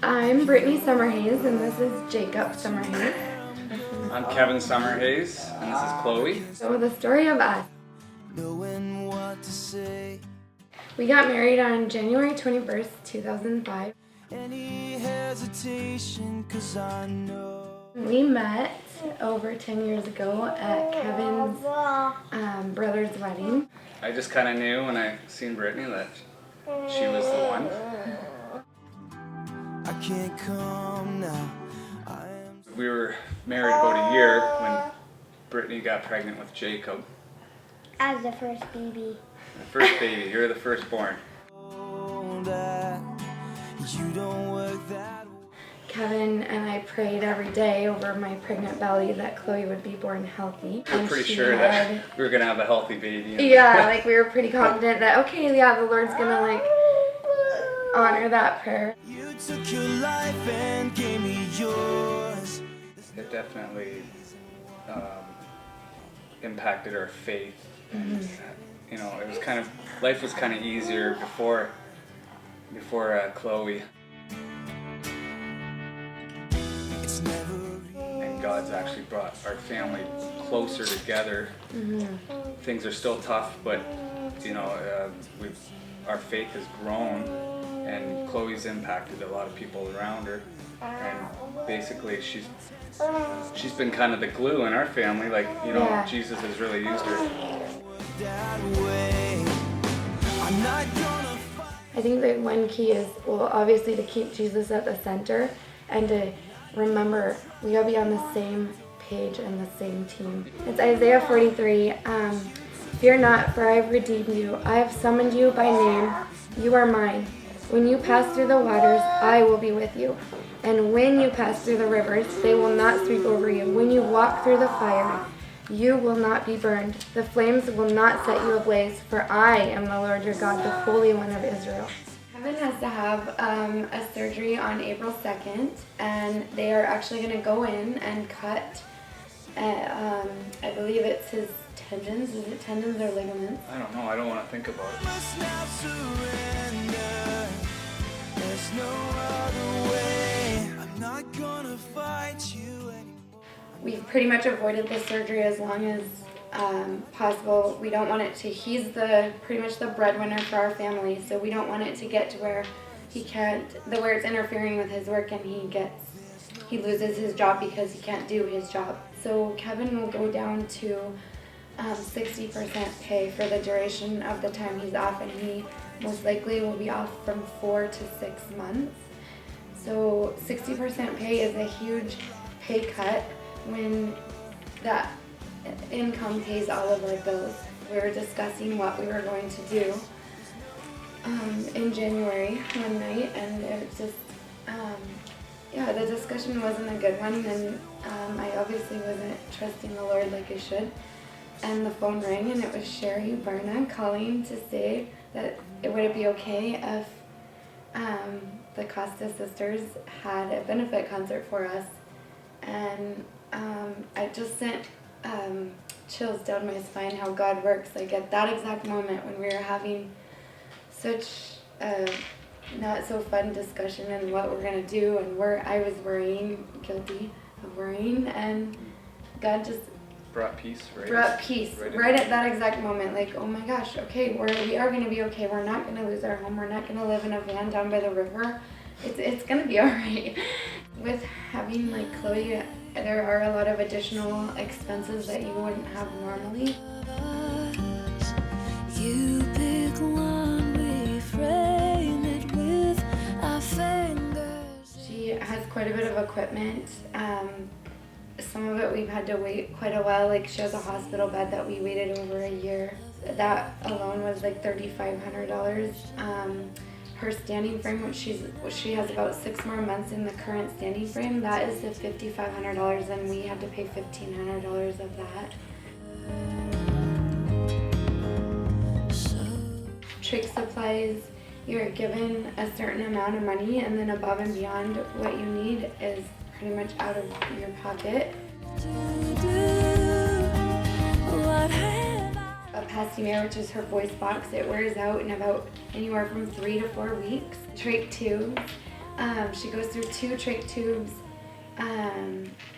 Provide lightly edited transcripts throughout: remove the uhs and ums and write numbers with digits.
I'm Britanie Summerhays, and this is Jacob Summerhays. I'm Kevin Summerhays, and this is Chloe. So the story of us. We got married on January 21st, 2005. We met over 10 years ago at Kevin's brother's wedding. I just kind of knew when I seen Britanie that she was the one. I can't come now. We were married about a year when Britanie got pregnant with Jacob. As the first baby. The first baby, you're the firstborn. Kevin and I prayed every day over my pregnant belly that Chloe would be born healthy. We're pretty sure that we were going to have a healthy baby. Yeah, like we were pretty confident that, okay, yeah, the Lord's going to like honor that prayer. You took your life and gave me yours. It definitely impacted our faith. And, you know, it was kind of, life was kind of easier before Chloe. And God's actually brought our family closer together. Things are still tough, but you know, our faith has grown, and Chloe's impacted a lot of people around her. And basically, she's been kind of the glue in our family. Like, you know, Yeah. Jesus has really used her. I think that one key is, well, obviously to keep Jesus at the center and to remember we gotta be on the same page and the same team. It's Isaiah 43. Fear not, for I have redeemed you. I have summoned you by name. You are mine. When you pass through the waters, I will be with you. And when you pass through the rivers, they will not sweep over you. When you walk through the fire, you will not be burned. The flames will not set you ablaze, for I am the Lord your God, the Holy One of Israel. Kevin has to have a surgery on April 2nd, and they are actually going to go in and cut, I believe it's his tendons. Is it tendons or ligaments? I don't know. I don't want to think about it. There's no other way. I'm not gonna fight you anymore. We've pretty much avoided the surgery as long as possible. We don't want it to, he's pretty much the breadwinner for our family, so we don't want it to get to where he can't, where it's interfering with his work and he loses his job because he can't do his job. So Kevin will go down to 60% pay for the duration of the time he's off, and he most likely will be off from 4 to 6 months. So 60% pay is a huge pay cut when that income pays all of our bills. We were discussing what we were going to do in January one night, and it just, yeah, the discussion wasn't a good one, and I obviously wasn't trusting the Lord like I should. And the phone rang, and it was Sherry Barna calling to say that would it be okay if the Costa sisters had a benefit concert for us. And I just sent chills down my spine how God works. Like at that exact moment when we were having such a not so fun discussion and what we're gonna do, and I was worrying, guilty of worrying, and God just Brought peace, right? Right at that exact moment. Like, oh my gosh, okay, we are gonna be okay. We're not gonna lose our home. We're not gonna live in a van down by the river. It's gonna be all right. With having like Chloe, there are a lot of additional expenses that you wouldn't have normally. You pick one, we frame it with our fingers. She has quite a bit of equipment. Some of it we've had to wait quite a while. Like she has a hospital bed that we waited over a year. That alone was like $3,500. Her standing frame, which she has about 6 more months in the current standing frame, that is the $5,500, and we had to pay $1,500 of that. Trick supplies, you're given a certain amount of money, and then above and beyond what you need is pretty much out of your pocket. A Pastimere, which is her voice box, it wears out in about anywhere from 3 to 4 weeks. Trach tubes, She goes through 2 trach tubes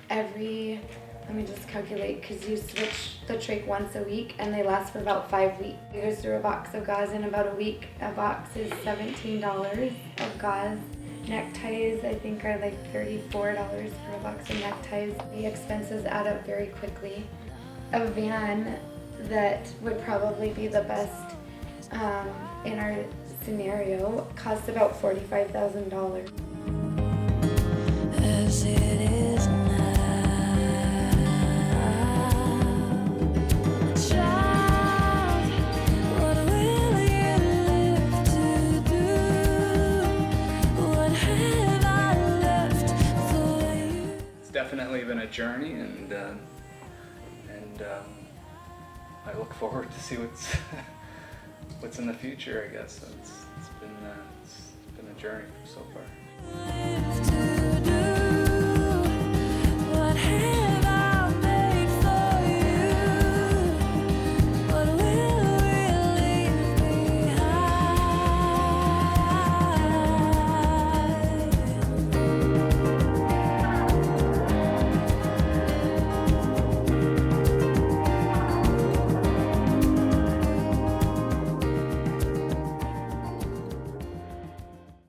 every, let me just calculate, because you switch the trach once a week and they last for about 5 weeks. She goes through a box of gauze in about a week. A box is $17 of gauze. Neckties, I think, are like $34 for a box of neckties. The expenses add up very quickly. A van that would probably be the best in our scenario costs about $45,000. As it is Definitely been a journey, and I look forward to see what's in the future. I guess it's been a journey so far.